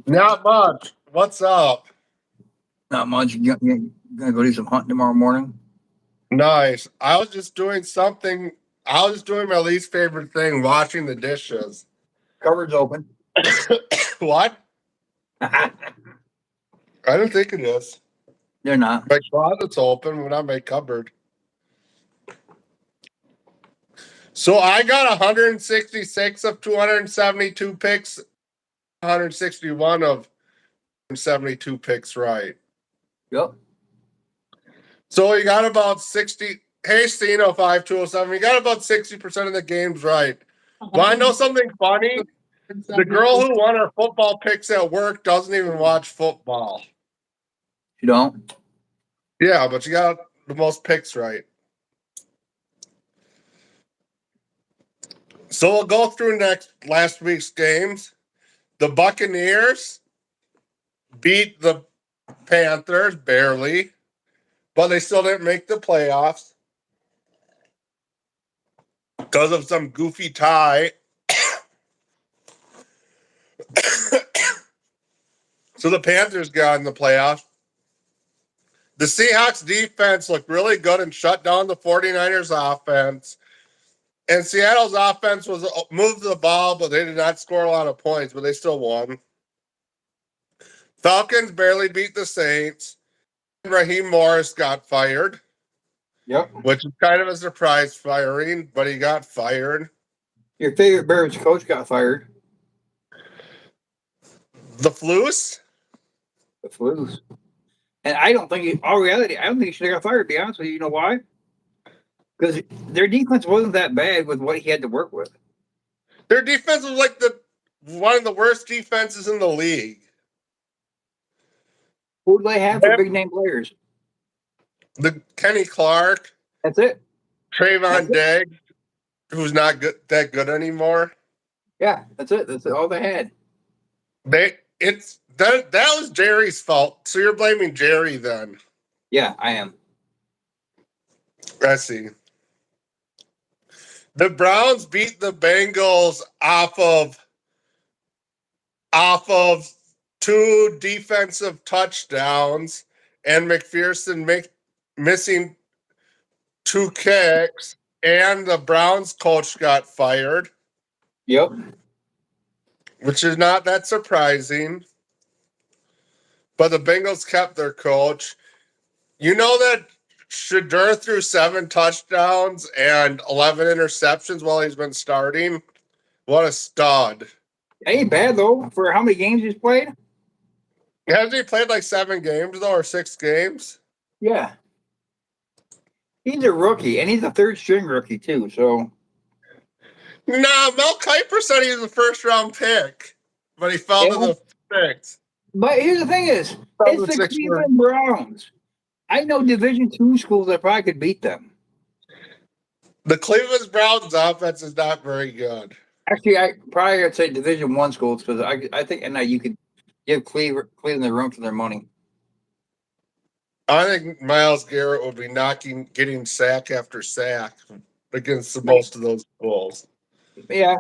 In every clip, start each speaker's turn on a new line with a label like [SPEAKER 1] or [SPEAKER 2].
[SPEAKER 1] Not much. What's up?
[SPEAKER 2] Not much. You gonna go do some hunting tomorrow morning?
[SPEAKER 1] Nice. I was just doing something. I was doing my least favorite thing, washing the dishes.
[SPEAKER 2] Cupboard's open.
[SPEAKER 1] What?
[SPEAKER 2] They're
[SPEAKER 1] I don't think it is.
[SPEAKER 2] not.
[SPEAKER 1] My closet's open, but not my cupboard. So I got 166 of 272 picks, 161 of 72 picks right.
[SPEAKER 2] Yep.
[SPEAKER 1] So you got about 60. Hey, Stino 5207, you got about 60% of the games right. Want to know something funny? The girl who won her football picks at work doesn't even watch football.
[SPEAKER 2] You don't?
[SPEAKER 1] Yeah, but you got the most picks right. So we'll go through last week's games. The Buccaneers beat the Panthers barely, but they still didn't make the playoffs because of some goofy tie. So the Panthers got in the playoffs. The Seahawks defense looked really good and shut down the 49ers offense. And Seattle's offense was moved the ball, but they did not score a lot of points, but they still won. Falcons barely beat the Saints. Raheem Morris got fired.
[SPEAKER 2] Yep.
[SPEAKER 1] Which is kind of a surprise firing, but he got fired.
[SPEAKER 2] Your favorite Bears coach got fired.
[SPEAKER 1] The Flus?
[SPEAKER 2] The Flus. And I don't think, all reality, I don't think he should have got fired, to be honest with you. You know why? Because their defense wasn't that bad with what he had to work with.
[SPEAKER 1] Their defense was like one of the worst defenses in the league.
[SPEAKER 2] Who do they have for big name players?
[SPEAKER 1] The Kenny Clark.
[SPEAKER 2] That's it.
[SPEAKER 1] Trayvon Diggs, who's not that good anymore.
[SPEAKER 2] Yeah, that's it. That's all they had.
[SPEAKER 1] That was Jerry's fault. So you're blaming Jerry then?
[SPEAKER 2] Yeah, I am.
[SPEAKER 1] I see. The Browns beat the Bengals off of two defensive touchdowns and McPherson missing two kicks, and the Browns coach got fired.
[SPEAKER 2] Yep.
[SPEAKER 1] Which is not that surprising. But the Bengals kept their coach. You know that Shedeur threw 7 touchdowns and 11 interceptions while he's been starting? What a stud.
[SPEAKER 2] Ain't bad, though, for how many games he's played.
[SPEAKER 1] Hasn't he played like 7 games, though, or 6 games?
[SPEAKER 2] Yeah. He's a rookie, and he's a third-string rookie, too, so.
[SPEAKER 1] Nah, Mel Kiper said he was a first-round pick, but he fell to the 6th.
[SPEAKER 2] But here's the thing is, it's the Cleveland Browns. I know Division II schools that probably could beat them.
[SPEAKER 1] The Cleveland Browns offense is not very good.
[SPEAKER 2] Actually, I probably would say Division I schools because I think you could give Cleveland the room for their money.
[SPEAKER 1] I think Myles Garrett would be getting sack after sack against most of those schools.
[SPEAKER 2] Yeah.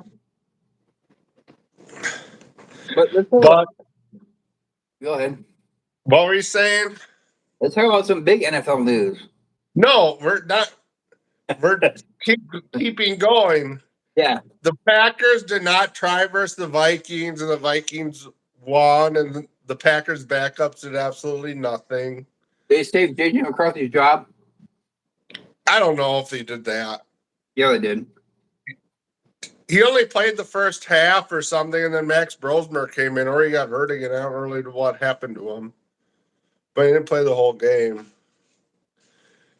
[SPEAKER 2] But go ahead.
[SPEAKER 1] What were you saying?
[SPEAKER 2] Let's talk about some big NFL news.
[SPEAKER 1] No, we're not. We're keeping going.
[SPEAKER 2] Yeah.
[SPEAKER 1] The Packers did not try versus the Vikings, and the Vikings won, and the Packers backups did absolutely nothing.
[SPEAKER 2] They saved J.J. McCarthy's job?
[SPEAKER 1] I don't know if they did that.
[SPEAKER 2] Yeah, they did.
[SPEAKER 1] He only played the first half or something, and then Max Brosmer came in, or he got hurt again. I don't really know what happened to him. But he didn't play the whole game.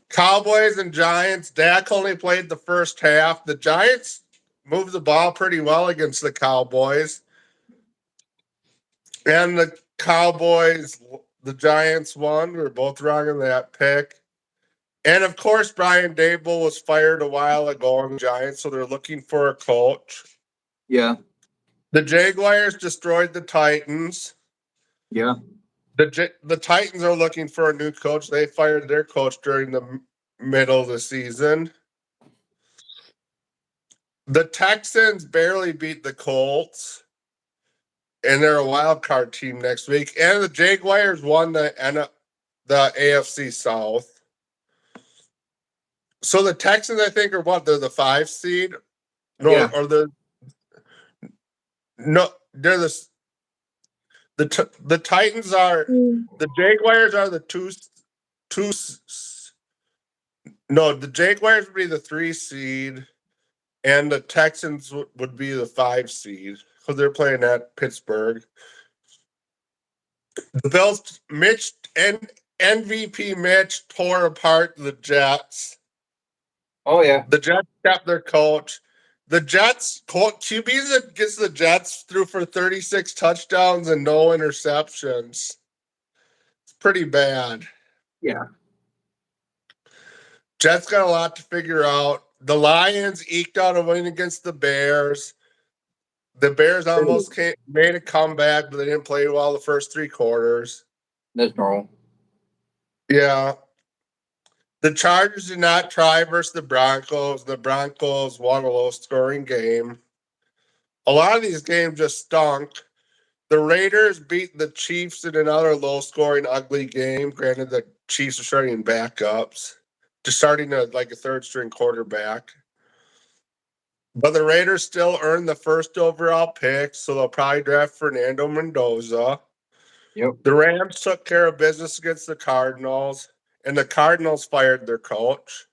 [SPEAKER 1] Cowboys and Giants, Dak only played the first half. The Giants moved the ball pretty well against the Cowboys. And the Giants won. We were both wrong in that pick. And, of course, Brian Dable was fired a while ago on the Giants, so they're looking for a coach.
[SPEAKER 2] Yeah.
[SPEAKER 1] The Jaguars destroyed the Titans.
[SPEAKER 2] Yeah.
[SPEAKER 1] The Titans are looking for a new coach. They fired their coach during the middle of the season. The Texans barely beat the Colts. and they're a wild card team next week. And the Jaguars won the AFC South. So the Texans, I think, are what? They're the 5 seed. No,
[SPEAKER 2] Yeah.
[SPEAKER 1] or they're the Titans are the Jaguars are the two. No, the Jaguars would be the 3 seed, and the Texans would be the 5 seed because they're playing at Pittsburgh. The Bills, MVP Mitch tore apart the Jets.
[SPEAKER 2] Oh yeah.
[SPEAKER 1] The Jets kept their coach. The Jets QB that gets the Jets through for 36 touchdowns and no interceptions. It's pretty bad.
[SPEAKER 2] Yeah.
[SPEAKER 1] Jets got a lot to figure out. The Lions eked out a win against the Bears. The Bears almost made a comeback, but they didn't play well the first 3 quarters.
[SPEAKER 2] That's normal.
[SPEAKER 1] Yeah. The Chargers did not try versus the Broncos. The Broncos won a low-scoring game. A lot of these games just stunk. The Raiders beat the Chiefs in another low-scoring, ugly game. Granted, the Chiefs are starting backups. Just starting a third-string quarterback. But the Raiders still earned the first overall pick, so they'll probably draft Fernando Mendoza.
[SPEAKER 2] Yep.
[SPEAKER 1] The Rams took care of business against the Cardinals, and the Cardinals fired their coach.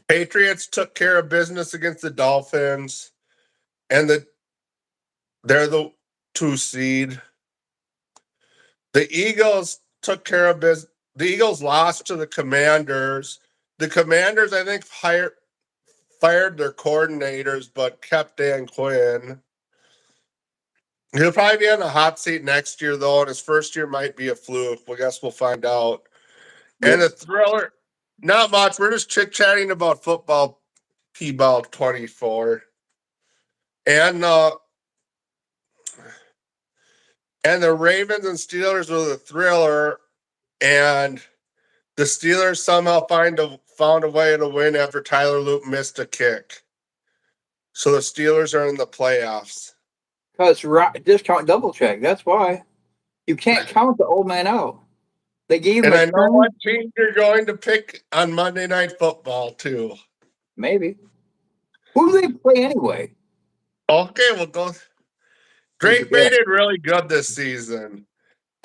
[SPEAKER 1] Patriots took care of business against the Dolphins, and they're the 2 seed. The Eagles took care of business. The Eagles lost to the Commanders. The Commanders, I think, fired their coordinators, but kept Dan Quinn. He'll probably be on the hot seat next year, though, and his first year might be a fluke. I guess we'll find out. Yep. And the thriller, not much. We're just chit-chatting about football, P-Ball 24. And the Ravens and Steelers were the thriller, and the Steelers somehow found a way to win after Tyler Loop missed a kick. So the Steelers are in the playoffs.
[SPEAKER 2] Because discount double check. That's why. You can't count the old man out. They gave him
[SPEAKER 1] and I know what team you're going to pick on Monday Night Football, too.
[SPEAKER 2] Maybe. Who do they play anyway?
[SPEAKER 1] Okay, we'll go. Drake May did really good this season.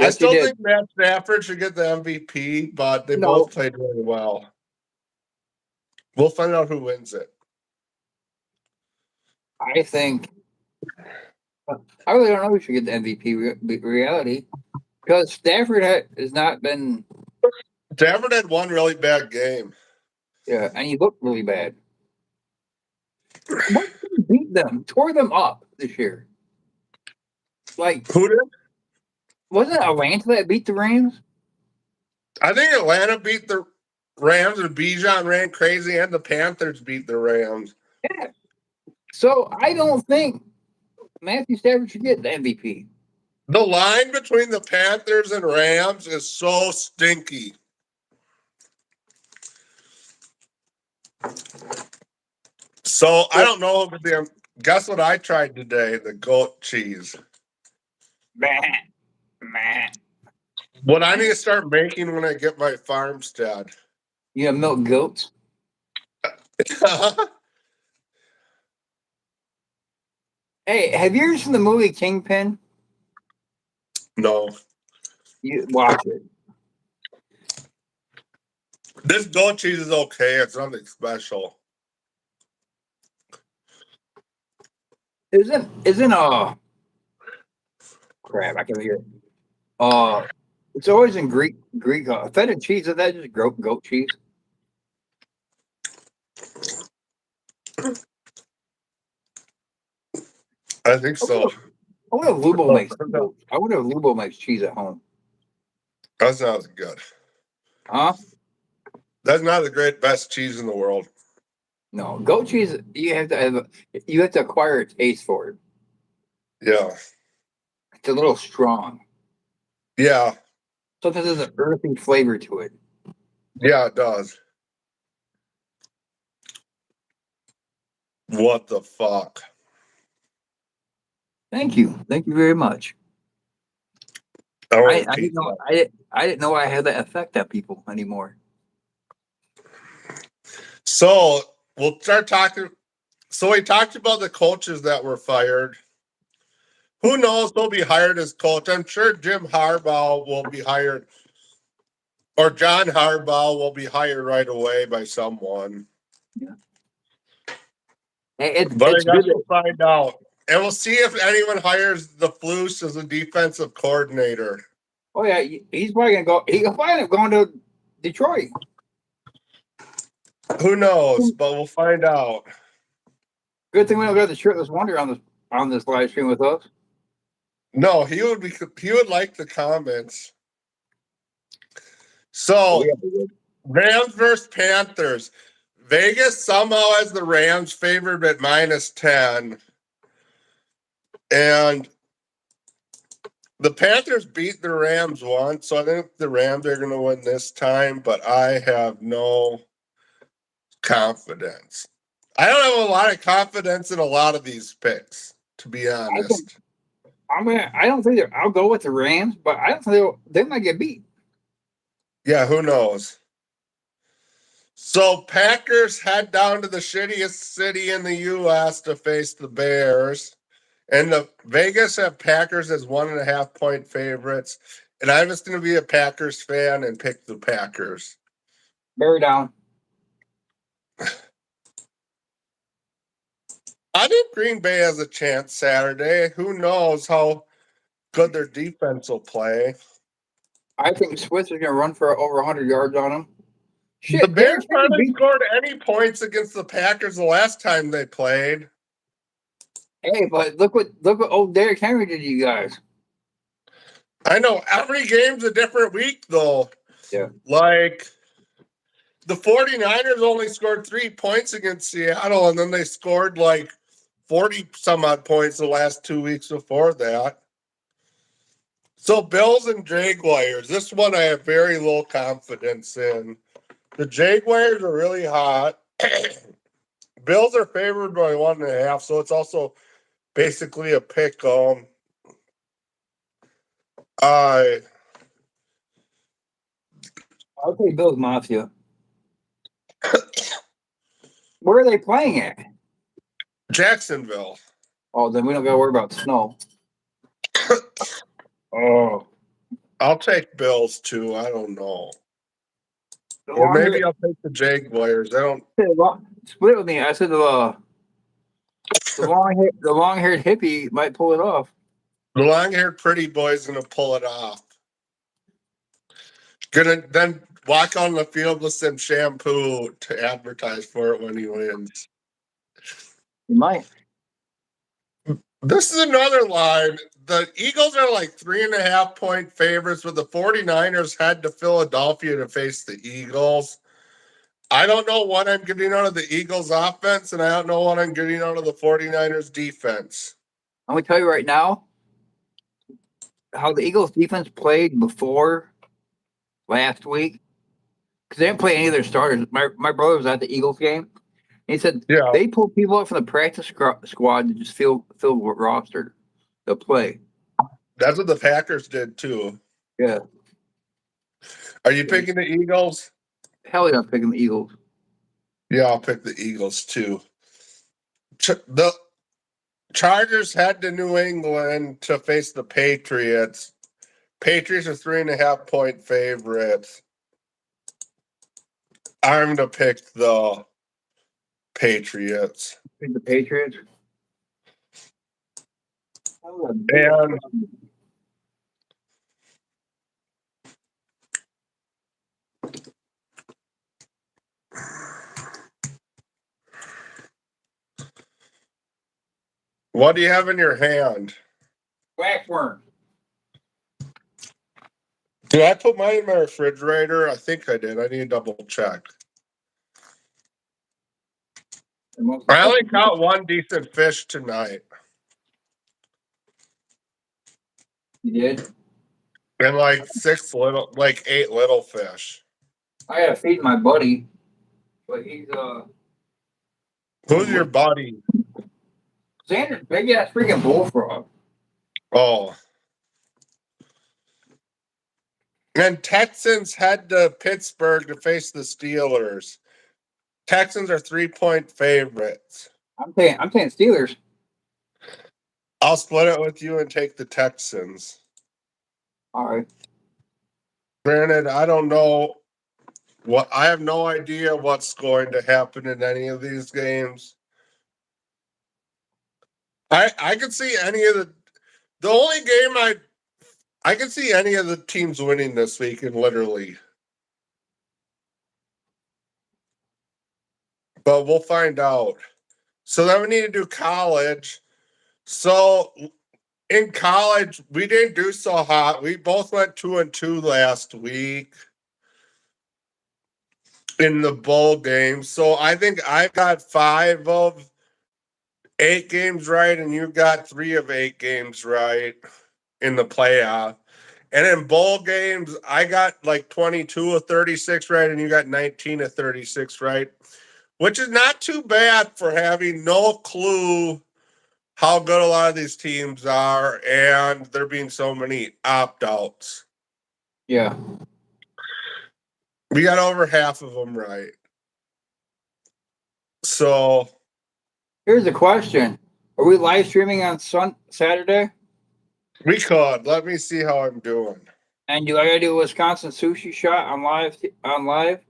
[SPEAKER 1] Yes, I still think Matt Stafford should get the MVP, but they both played really well. We'll find out who wins it.
[SPEAKER 2] I think. I really don't know who should get the MVP reality because Stafford has not been.
[SPEAKER 1] Stafford had one really bad game.
[SPEAKER 2] Yeah, and he looked really bad. What beat them? Tore them up this year. Like
[SPEAKER 1] who did?
[SPEAKER 2] Wasn't it Atlanta that beat the Rams?
[SPEAKER 1] I think Atlanta beat the Rams, and Bijan ran crazy, and the Panthers beat the Rams.
[SPEAKER 2] Yeah. So I don't think Matthew Stafford should get the MVP.
[SPEAKER 1] The line between the Panthers and Rams is so stinky. So I don't know. Guess what I tried today? The goat cheese. What I need to start making when I get my farmstead.
[SPEAKER 2] You have milk goats? Hey, have you ever seen the movie Kingpin?
[SPEAKER 1] No.
[SPEAKER 2] You watch it.
[SPEAKER 1] This goat cheese is okay. It's nothing special.
[SPEAKER 2] Isn't crap, I can hear it. It's always in Greek feta cheese. Is that just goat cheese?
[SPEAKER 1] I think so.
[SPEAKER 2] I wonder if Lubo makes. I wonder if Lubo makes cheese at home.
[SPEAKER 1] That sounds good.
[SPEAKER 2] Huh?
[SPEAKER 1] That's not the best cheese in the world.
[SPEAKER 2] No, goat cheese. You have to acquire a taste for it.
[SPEAKER 1] Yeah.
[SPEAKER 2] It's a little strong.
[SPEAKER 1] Yeah.
[SPEAKER 2] Sometimes there's an earthy flavor to it.
[SPEAKER 1] Yeah, it does. What the fuck?
[SPEAKER 2] Thank you. Thank you very much.
[SPEAKER 1] I
[SPEAKER 2] I,
[SPEAKER 1] want
[SPEAKER 2] I didn't
[SPEAKER 1] pizza.
[SPEAKER 2] know I didn't know I had that effect on people anymore.
[SPEAKER 1] So we'll start talking. So we talked about the coaches that were fired. Who knows who'll be hired as coach? I'm sure Jim Harbaugh will be hired, or John Harbaugh will be hired right away by someone.
[SPEAKER 2] Yeah. It,
[SPEAKER 1] But I
[SPEAKER 2] it's
[SPEAKER 1] guess
[SPEAKER 2] good.
[SPEAKER 1] we'll find out. And we'll see if anyone hires the Flus as a defensive coordinator.
[SPEAKER 2] Oh yeah, he's probably gonna go. He'll probably end up going to Detroit.
[SPEAKER 1] Who knows? But we'll find out.
[SPEAKER 2] Good thing we don't got the shirtless wonder on this live stream with us.
[SPEAKER 1] No, he would like the comments.
[SPEAKER 2] Oh,
[SPEAKER 1] So
[SPEAKER 2] yeah.
[SPEAKER 1] Rams versus Panthers. Vegas somehow has the Rams favored at -10. And the Panthers beat the Rams once, so I think the Rams are going to win this time, but I have no confidence. I don't have a lot of confidence in a lot of these picks, to be honest.
[SPEAKER 2] I don't think I'll go with the Rams, but I don't think they might get beat.
[SPEAKER 1] Yeah, who knows? So Packers head down to the shittiest city in the U.S. to face the Bears. And the Vegas have Packers as 1.5 point favorites. And I'm just going to be a Packers fan and pick the Packers.
[SPEAKER 2] Bear down.
[SPEAKER 1] I think Green Bay has a chance Saturday. Who knows how good their defense will play.
[SPEAKER 2] I think Swiss is going to run for over 100 yards on them. Shit,
[SPEAKER 1] The Bears
[SPEAKER 2] Derrick Henry
[SPEAKER 1] hardly
[SPEAKER 2] beat.
[SPEAKER 1] scored any points against the Packers the last time they played.
[SPEAKER 2] Hey, but look what old Derrick Henry did to you guys.
[SPEAKER 1] I know every game's a different week, though.
[SPEAKER 2] Yeah.
[SPEAKER 1] Like, the 49ers only scored 3 points against Seattle, and then they scored like 40 some odd points the last 2 weeks before that. So, Bills and Jaguars, this one I have very low confidence in. The Jaguars are really hot. Bills are favored by 1.5, so it's also basically a pick.
[SPEAKER 2] I'll take Bills Mafia. Where are they playing at?
[SPEAKER 1] Jacksonville.
[SPEAKER 2] Oh, then we don't got to worry about snow. Oh,
[SPEAKER 1] I'll take Bills too. I don't know.
[SPEAKER 2] the
[SPEAKER 1] Or
[SPEAKER 2] long
[SPEAKER 1] maybe I'll take the Jaguars. I don't.
[SPEAKER 2] split with me. I said the long haired hippie might pull it off.
[SPEAKER 1] The long-haired pretty boy's gonna pull it off. Gonna then walk on the field with some shampoo to advertise for it when he wins.
[SPEAKER 2] He might.
[SPEAKER 1] This is another line. The Eagles are like 3.5 point favorites, but the 49ers head to Philadelphia to face the Eagles. I don't know what I'm getting out of the Eagles offense, and I don't know what I'm getting out of the 49ers defense.
[SPEAKER 2] I'm gonna tell you right now how the Eagles defense played before last week because they didn't play any of their starters. My brother was at the Eagles game. He said
[SPEAKER 1] Yeah,
[SPEAKER 2] they pulled people up from the practice squad to just fill roster to play.
[SPEAKER 1] that's what the Packers did too.
[SPEAKER 2] Yeah,
[SPEAKER 1] Are you picking the Eagles?
[SPEAKER 2] hell yeah, I'm picking the Eagles.
[SPEAKER 1] Yeah, I'll pick the Eagles too. The Chargers head to New England to face the Patriots. Patriots are 3.5 point favorites. I'm to pick the Patriots.
[SPEAKER 2] Pick the Patriots.
[SPEAKER 1] And what do you have in your hand?
[SPEAKER 2] Waxworm.
[SPEAKER 1] Did I put mine in my refrigerator? I think I did. I need to double check. I only caught one decent fish tonight.
[SPEAKER 2] You did?
[SPEAKER 1] And like 8 little fish.
[SPEAKER 2] I gotta feed my buddy, but he's
[SPEAKER 1] Who's your buddy?
[SPEAKER 2] Xander, big ass freaking bullfrog.
[SPEAKER 1] Oh. And Texans head to Pittsburgh to face the Steelers. Texans are 3-point favorites.
[SPEAKER 2] I'm saying Steelers.
[SPEAKER 1] I'll split it with you and take the Texans.
[SPEAKER 2] All right.
[SPEAKER 1] Granted, I don't know I have no idea what's going to happen in any of these games. I could see any of the only game I can see any of the teams winning this week, and literally. But we'll find out. So then we need to do college. So in college, we didn't do so hot. We both went 2-2 last week in the bowl game. So I think I've got 5 of 8 games right, and you've got 3 of 8 games right in the playoff. And in bowl games, I got like 22 of 36 right, and you got 19 of 36 right, which is not too bad for having no clue how good a lot of these teams are, and there being so many opt-outs.
[SPEAKER 2] Yeah.
[SPEAKER 1] We got over half of them right. So
[SPEAKER 2] here's a question: are we live streaming on Saturday?
[SPEAKER 1] We could. Let me see how I'm doing.
[SPEAKER 2] And do I gotta do a Wisconsin sushi shot on live?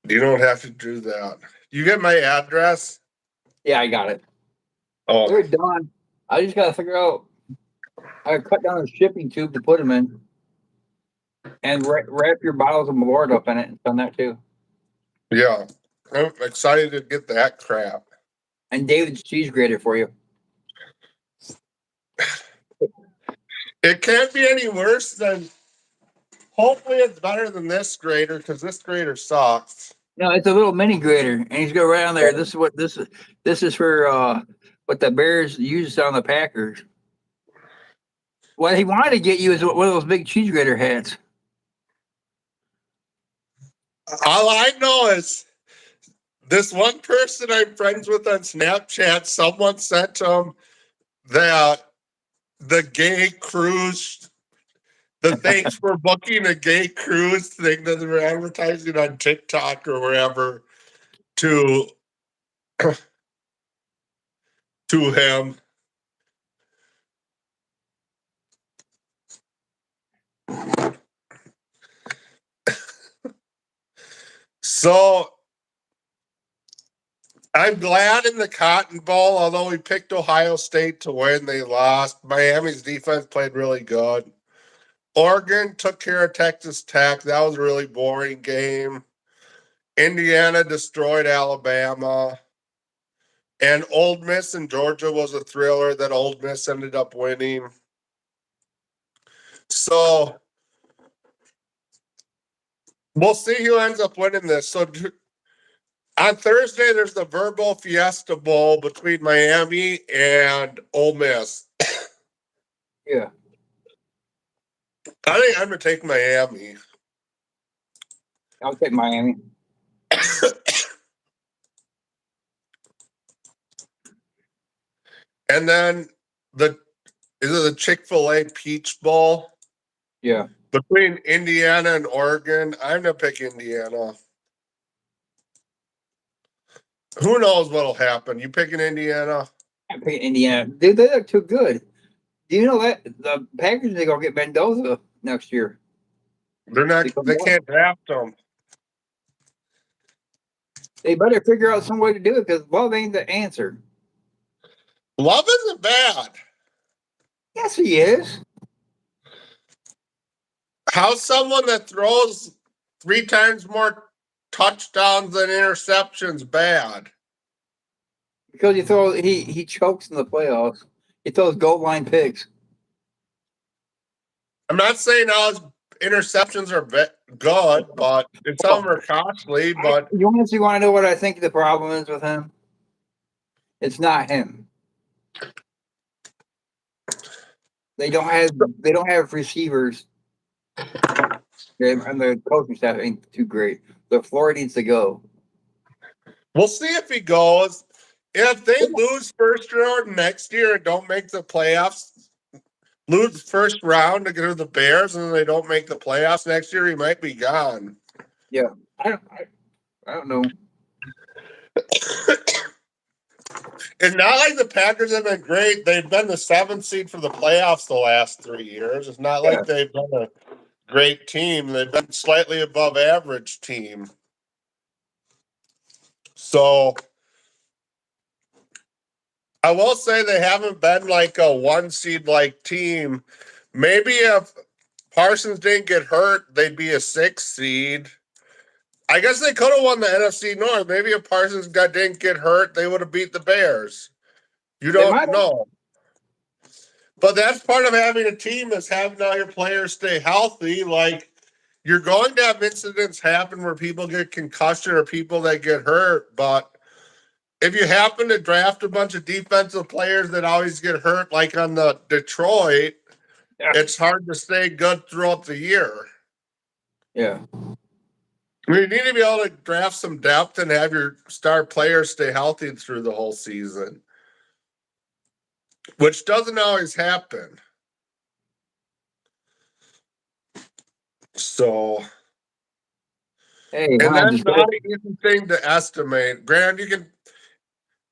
[SPEAKER 1] You don't have to do that. You get my address?
[SPEAKER 2] Yeah, I got it.
[SPEAKER 1] Oh,
[SPEAKER 2] They're done. I just gotta figure out. I cut down a shipping tube to put them in, and wrap your bottles of Malort up in it and done that too.
[SPEAKER 1] Yeah, I'm excited to get that crap.
[SPEAKER 2] And David's cheese grater for you.
[SPEAKER 1] It can't be any worse than. Hopefully, it's better than this grater because this grater sucks.
[SPEAKER 2] No, it's a little mini grater, and he's got right on there. This is what this is. This is for what the Bears used on the Packers. What he wanted to get you is one of those big cheese grater hats.
[SPEAKER 1] All I know is this one person I'm friends with on Snapchat, someone sent him the gay cruise, the thanks for booking a gay cruise thing that they were advertising on TikTok or wherever to him. So I'm glad in the Cotton Bowl, although we picked Ohio State to win, they lost. Miami's defense played really good. Oregon took care of Texas Tech. That was a really boring game. Indiana destroyed Alabama. And Ole Miss and Georgia was a thriller that Ole Miss ended up winning. So we'll see who ends up winning this. So on Thursday, there's the Verbal Fiesta Bowl between Miami and Ole Miss.
[SPEAKER 2] Yeah.
[SPEAKER 1] I think I'm going to take Miami.
[SPEAKER 2] I'll take Miami.
[SPEAKER 1] And then is it the Chick-fil-A Peach Bowl?
[SPEAKER 2] Yeah.
[SPEAKER 1] Between Indiana and Oregon, I'm going to pick Indiana. Who knows what'll happen? You picking Indiana?
[SPEAKER 2] I'm picking Indiana. Dude, they look too good. Do you know that the Packers they gonna get Mendoza next year?
[SPEAKER 1] They're not. They can't draft them.
[SPEAKER 2] They better figure out some way to do it because Love ain't the answer.
[SPEAKER 1] Love isn't bad.
[SPEAKER 2] Yes, he is.
[SPEAKER 1] How's someone that throws 3 times more touchdowns than interceptions bad?
[SPEAKER 2] Because he chokes in the playoffs. He throws goal line picks.
[SPEAKER 1] I'm not saying all his interceptions are good, but some of them are costly. But
[SPEAKER 2] You honestly want to know what I think the problem is with him? It's not him. They don't have receivers. And the coaching staff ain't too great. The floor needs to go.
[SPEAKER 1] we'll see if he goes. if they lose first round next year and don't make the playoffs, lose first round to go to the Bears, and then they don't make the playoffs next year, he might be gone.
[SPEAKER 2] Yeah, I don't know.
[SPEAKER 1] It's not like the Packers have been great. They've been the 7th seed for the playoffs the last 3 years. It's not like they've been a great team. They've been slightly above average team. So I will say they haven't been like a 1 seed like team. Maybe if Parsons didn't get hurt, they'd be a 6 seed. I guess they could have won the NFC North. Maybe if Parsons didn't get hurt, they would have beat the Bears. You
[SPEAKER 2] They might
[SPEAKER 1] don't
[SPEAKER 2] have.
[SPEAKER 1] know. But that's part of having a team is having all your players stay healthy. Like you're going to have incidents happen where people get concussion or people that get hurt. But if you happen to draft a bunch of defensive players that always get hurt, like on the Detroit,
[SPEAKER 2] Yeah.
[SPEAKER 1] it's hard to stay good throughout the year.
[SPEAKER 2] Yeah.
[SPEAKER 1] You need to be able to draft some depth and have your star players stay healthy through the whole season, which doesn't always happen. So,
[SPEAKER 2] Hey,
[SPEAKER 1] and
[SPEAKER 2] Ron,
[SPEAKER 1] that's
[SPEAKER 2] just
[SPEAKER 1] not an easy thing to estimate. Granted,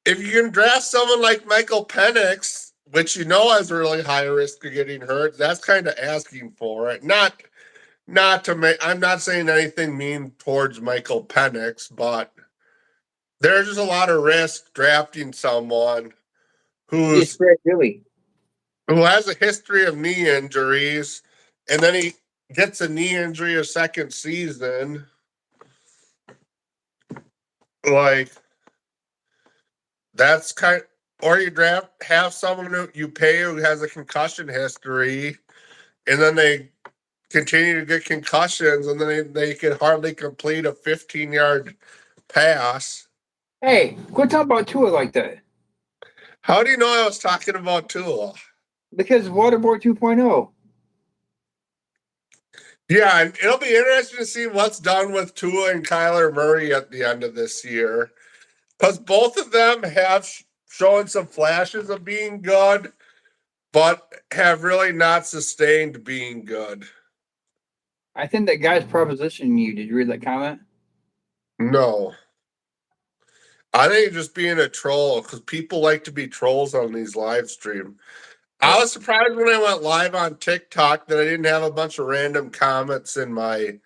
[SPEAKER 1] if you can draft someone like Michael Penix, which you know has a really high risk of getting hurt, that's kind of asking for it. Not to make. I'm not saying anything mean towards Michael Penix, but there's just a lot of risk drafting someone
[SPEAKER 2] you
[SPEAKER 1] who's
[SPEAKER 2] spread Billy.
[SPEAKER 1] who has a history of knee injuries, and then he gets a knee injury a second season. Like that's or you have someone who you pay who has a concussion history, and then they continue to get concussions, and then they can hardly complete a 15-yard pass.
[SPEAKER 2] Hey, quit talking about Tua like that.
[SPEAKER 1] How do you know I was talking about Tua?
[SPEAKER 2] Because Waterboard 2.0.
[SPEAKER 1] Yeah, and it'll be interesting to see what's done with Tua and Kyler Murray at the end of this year. Because both of them have shown some flashes of being good, but have really not sustained being good.
[SPEAKER 2] I think that guy's propositioning you. Did you read that comment?
[SPEAKER 1] No. I think you're just being a troll because people like to be trolls on these live streams. I was surprised when I went live on TikTok that I didn't have a bunch of random comments in my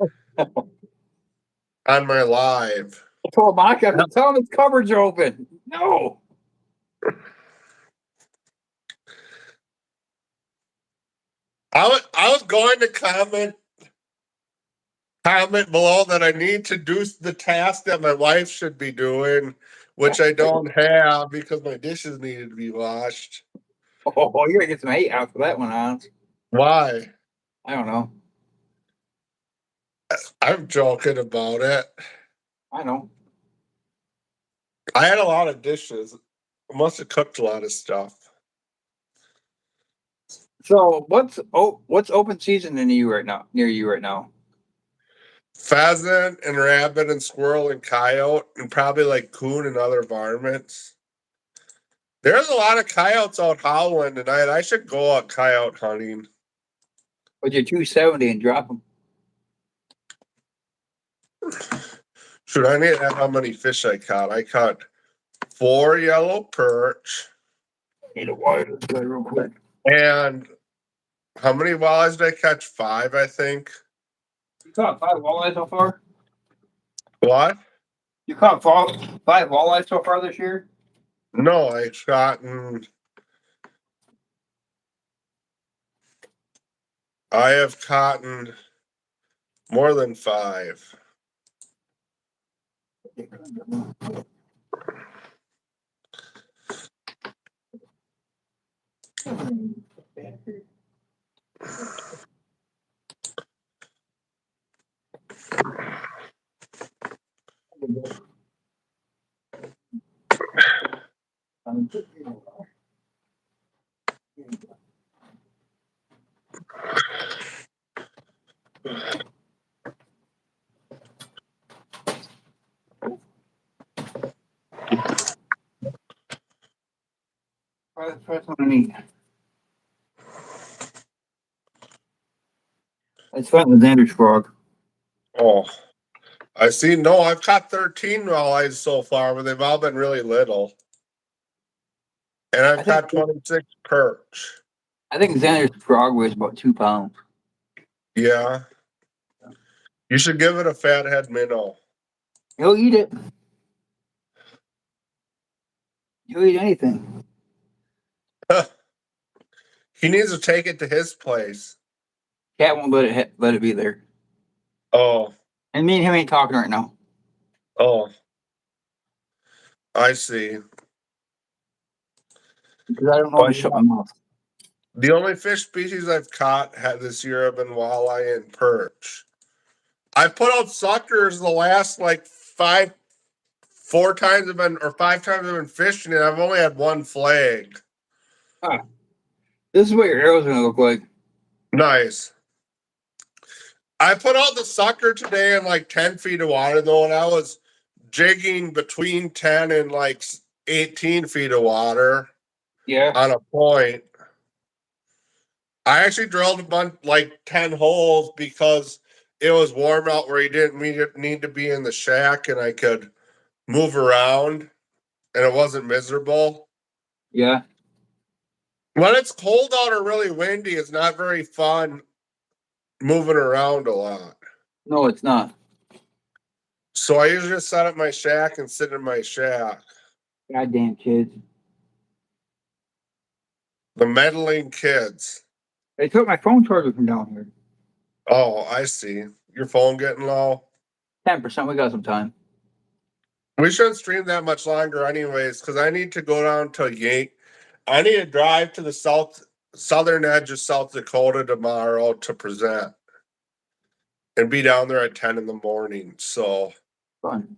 [SPEAKER 1] on my live.
[SPEAKER 2] I told Monica, tell him his cupboards are open. No.
[SPEAKER 1] I was going to comment below that I need to do the task that my wife should be doing, which I don't have because my dishes needed to be washed.
[SPEAKER 2] Oh, you're gonna get some hate out for that one, Hans.
[SPEAKER 1] Why?
[SPEAKER 2] I don't know.
[SPEAKER 1] I'm joking about it.
[SPEAKER 2] I know.
[SPEAKER 1] I had a lot of dishes. I must have cooked a lot of stuff.
[SPEAKER 2] So what's open season in you right now? Near you right now?
[SPEAKER 1] Pheasant and rabbit and squirrel and coyote and probably like coon and other varmints. There's a lot of coyotes out howling tonight. I should go out coyote hunting.
[SPEAKER 2] With your 270 and drop them.
[SPEAKER 1] Should I need to have how many fish I caught? I caught 4 yellow perch.
[SPEAKER 2] Need a water this guy real quick.
[SPEAKER 1] And how many walleyes did I catch? 5, I think.
[SPEAKER 2] You caught 5 walleyes so far?
[SPEAKER 1] What?
[SPEAKER 2] You caught 5 walleyes so far this year?
[SPEAKER 1] No, I gotten. I have caught more than 5.
[SPEAKER 2] Press on me. It's fun with Xander's frog.
[SPEAKER 1] Oh, I see. No, I've caught 13 walleyes so far, but they've all been really little. And I've caught 26 perch.
[SPEAKER 2] I think Xander's frog weighs about 2 pounds.
[SPEAKER 1] Yeah. You should give it a fathead minnow.
[SPEAKER 2] He'll eat it. He'll eat anything.
[SPEAKER 1] He needs to take it to his place.
[SPEAKER 2] Cat won't let it be there.
[SPEAKER 1] Oh,
[SPEAKER 2] And me and him ain't talking right now.
[SPEAKER 1] oh. I see.
[SPEAKER 2] Because I don't know how to shut my mouth.
[SPEAKER 1] The only fish species I've caught this year have been walleye and perch. I put out suckers the last like 5 times I've been fishing, and I've only had one flag.
[SPEAKER 2] Ah, this is what your arrow's gonna look like.
[SPEAKER 1] Nice. I put out the sucker today in like 10 feet of water though, and I was jigging between 10 and like 18 feet of water.
[SPEAKER 2] Yeah.
[SPEAKER 1] On a point. I actually drilled a bunch, like 10 holes, because it was warm out where he didn't need to be in the shack, and I could move around and it wasn't miserable.
[SPEAKER 2] Yeah.
[SPEAKER 1] When it's cold out or really windy, it's not very fun moving around a lot.
[SPEAKER 2] No, it's not.
[SPEAKER 1] So I usually just set up my shack and sit in my shack.
[SPEAKER 2] Goddamn kids.
[SPEAKER 1] The meddling kids.
[SPEAKER 2] They took my phone charger from down here.
[SPEAKER 1] Oh, I see. Your phone getting low?
[SPEAKER 2] 10%. We got some time.
[SPEAKER 1] We shouldn't stream that much longer anyways, because I need to go down to Yank. I need to drive to the southern edge of South Dakota tomorrow to present. And be down there at 10 in the morning. So
[SPEAKER 2] Fun.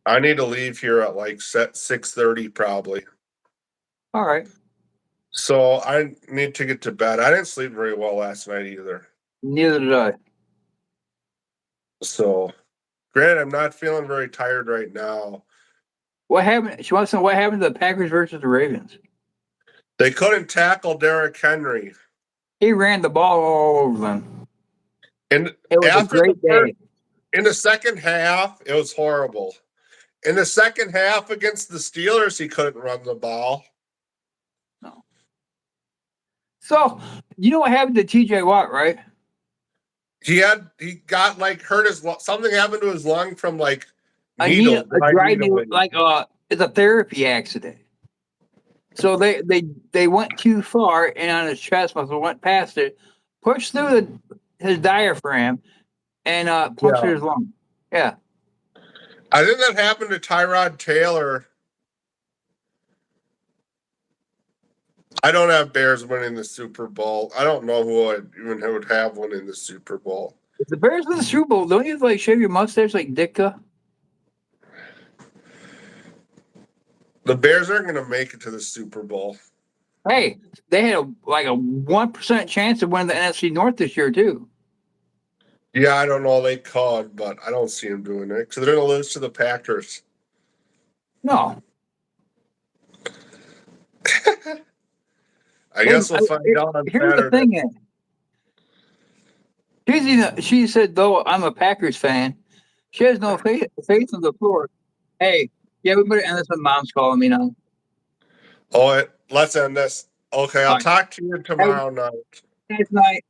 [SPEAKER 1] I need to leave here at like 6:30 probably.
[SPEAKER 2] All right.
[SPEAKER 1] So I need to get to bed. I didn't sleep very well last night either.
[SPEAKER 2] Neither did I.
[SPEAKER 1] So granted, I'm not feeling very tired right now.
[SPEAKER 2] What happened? She wants to know what happened to the Packers versus the Ravens.
[SPEAKER 1] They couldn't tackle Derrick Henry.
[SPEAKER 2] He ran the ball all over them.
[SPEAKER 1] And
[SPEAKER 2] it was
[SPEAKER 1] after
[SPEAKER 2] a great day.
[SPEAKER 1] In the second half, it was horrible. In the second half against the Steelers, he couldn't run the ball.
[SPEAKER 2] No. So, you know what happened to TJ Watt, right?
[SPEAKER 1] He got like hurt something happened to his lung from like
[SPEAKER 2] a dry needle, like it's a therapy accident. So they went too far and on his chest muscle went past it, pushed through his diaphragm, and punctured his lung. Yeah.
[SPEAKER 1] I think that happened to Tyrod Taylor. I don't have Bears winning the Super Bowl. I don't know who would have one in the Super Bowl.
[SPEAKER 2] If the Bears win the Super Bowl, don't you like shave your mustache like Ditka?
[SPEAKER 1] The Bears aren't going to make it to the Super Bowl.
[SPEAKER 2] Hey, they had a 1% chance of winning the NFC North this year too.
[SPEAKER 1] Yeah, I don't know. They could, but I don't see them doing it because they're going to lose to the Packers.
[SPEAKER 2] No.
[SPEAKER 1] I guess we'll find out on
[SPEAKER 2] Here's
[SPEAKER 1] Saturday.
[SPEAKER 2] The thing is, she said, though I'm a Packers fan, she has no faith in the floor. Hey, yeah, we better end this when Mom's calling me now.
[SPEAKER 1] Oh, let's end this. Okay, I'll talk to you tomorrow night.
[SPEAKER 2] Nice night.